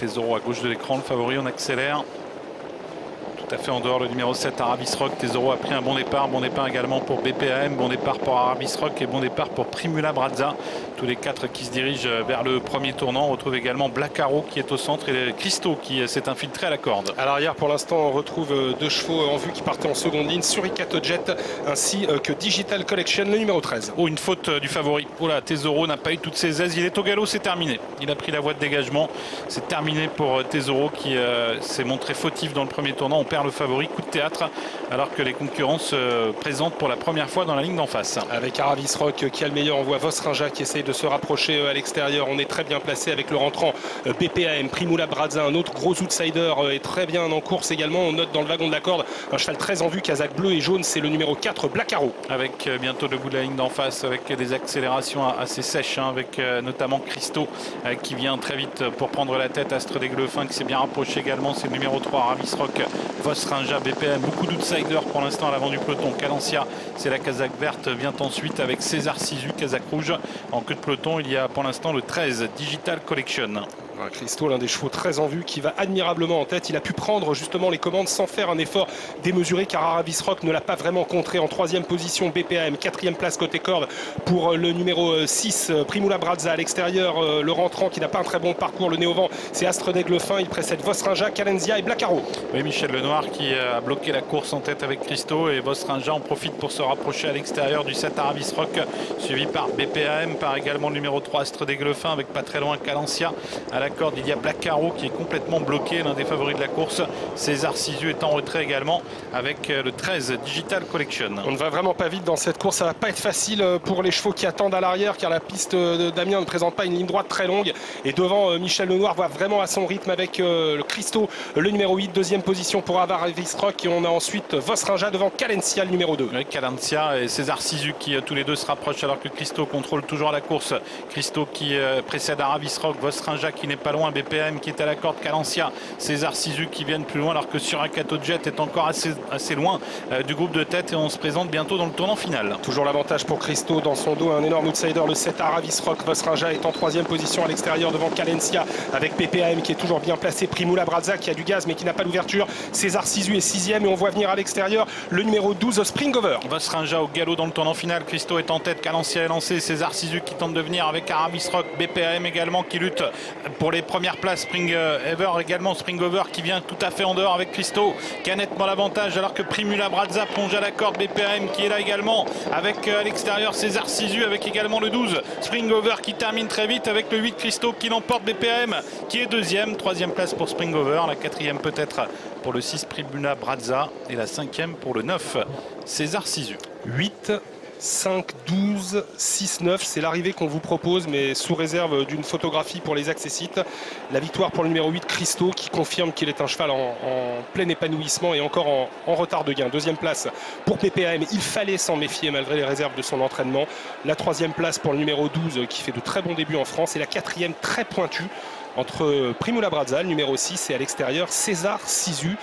Tesoro à gauche de l'écran, le favori, on accélère. Tout à fait en dehors, le numéro 7, Aravis Rock. Tesoro a pris un bon départ également pour BPAM, bon départ pour Aravis Rock et bon départ pour Primula Brazza. Tous les quatre qui se dirigent vers le premier tournant. On retrouve également Black Arrow qui est au centre et Christo qui s'est infiltré à la corde. À l'arrière, pour l'instant, on retrouve deux chevaux en vue qui partaient en seconde ligne, Suricato Jet ainsi que Digital Collection, le numéro 13. Oh, une faute du favori. Oh là, Tesoro n'a pas eu toutes ses aises. Il est au galop, c'est terminé. Il a pris la voie de dégagement. C'est terminé pour Tesoro qui s'est montré fautif dans le premier tournant. On perd le favori, coup de théâtre, alors que les concurrents se présentent pour la première fois dans la ligne d'en face. Avec Aravis Rock qui a le meilleur, on voit Vosrinja qui essaye de se rapprocher à l'extérieur. On est très bien placé avec le rentrant BPAM, Primula Brazza, un autre gros outsider est très bien en course également. On note dans le wagon de la corde un cheval très en vue, Kazakh bleu et jaune, c'est le numéro 4, Black Arrow. Avec bientôt le bout de la ligne d'en face, avec des accélérations assez sèches, avec notamment Christo qui vient très vite pour prendre la tête. Astre d'Aiglefin qui s'est bien rapproché également, c'est le numéro 3, Aravis Rock, Vosrinja, BPM, beaucoup d'outsiders pour l'instant à l'avant du peloton. Calencia, c'est la Kazakh verte, vient ensuite avec César Sisu, Kazakh rouge. En queue de peloton, il y a pour l'instant le 13, Digital Collection. Christo, l'un des chevaux très en vue qui va admirablement en tête. Il a pu prendre justement les commandes sans faire un effort démesuré car Aravis Rock ne l'a pas vraiment contré. En troisième position, BPAM, quatrième place côté corde pour le numéro 6, Primula Brazza à l'extérieur. Le rentrant qui n'a pas un très bon parcours, le néo-vent, c'est Astre d'Aiglefin. Il précède Vosrinja, Calencia et Black Arrow. Oui, Michel Lenoir qui a bloqué la course en tête avec Christo et Vosrinja en profite pour se rapprocher à l'extérieur du 7 Aravis Rock, suivi par BPAM, par également le numéro 3, Astre d'Aiglefin, avec pas très loin Calencia. À la corde, il y a Black Arrow qui est complètement bloqué, l'un des favoris de la course. César Sisu est en retrait également avec le 13 Digital Collection. On ne va vraiment pas vite dans cette course, ça va pas être facile pour les chevaux qui attendent à l'arrière car la piste d'Amiens ne présente pas une ligne droite très longue et devant Michel Lenoir va vraiment à son rythme avec le Christo, le numéro 8, deuxième position pour Aravis Rock et on a ensuite Vosrinja devant Calencia, le numéro 2. Oui, Calencia et César Sisu qui tous les deux se rapprochent alors que Christo contrôle toujours la course. Christo qui précède Aravis Rock, Vosrinja qui n'est pas loin, BPM qui est à la corde, Calencia, César Sisu qui viennent plus loin alors que Suricato Jet est encore assez loin du groupe de tête et on se présente bientôt dans le tournant final. Toujours l'avantage pour Christo dans son dos, un énorme outsider, le 7 Aravis Rock. Vosrinja est en troisième position à l'extérieur devant Calencia avec BPAM qui est toujours bien placé, Primula Brazza qui a du gaz mais qui n'a pas d'ouverture. César Sisu est sixième et on voit venir à l'extérieur le numéro 12 Springover. Vosrinja au galop dans le tournant final, Christo est en tête, Calencia est lancé, César Sisu qui tente de venir avec Aravis Rock, BPAM également qui lutte pour les premières places, Springover qui vient tout à fait en dehors avec Christo qui a nettement l'avantage alors que Primula Brazza plonge à la corde, BPAM qui est là également avec à l'extérieur César Sisu avec également le 12 Springover qui termine très vite avec le 8 Christo qui l'emporte, BPAM qui est deuxième, troisième place pour Springover, la quatrième peut-être pour le 6 Primula Brazza et la cinquième pour le 9 César Sisu. 8 5, 12, 6, 9, c'est l'arrivée qu'on vous propose, mais sous réserve d'une photographie pour les accessites. La victoire pour le numéro 8, Christo, qui confirme qu'il est un cheval en plein épanouissement et encore en retard de gain. Deuxième place pour PPAM, il fallait s'en méfier malgré les réserves de son entraînement. La troisième place pour le numéro 12, qui fait de très bons débuts en France, et la quatrième, très pointue, entre Primula Brazza, le numéro 6, et à l'extérieur, César Sisu.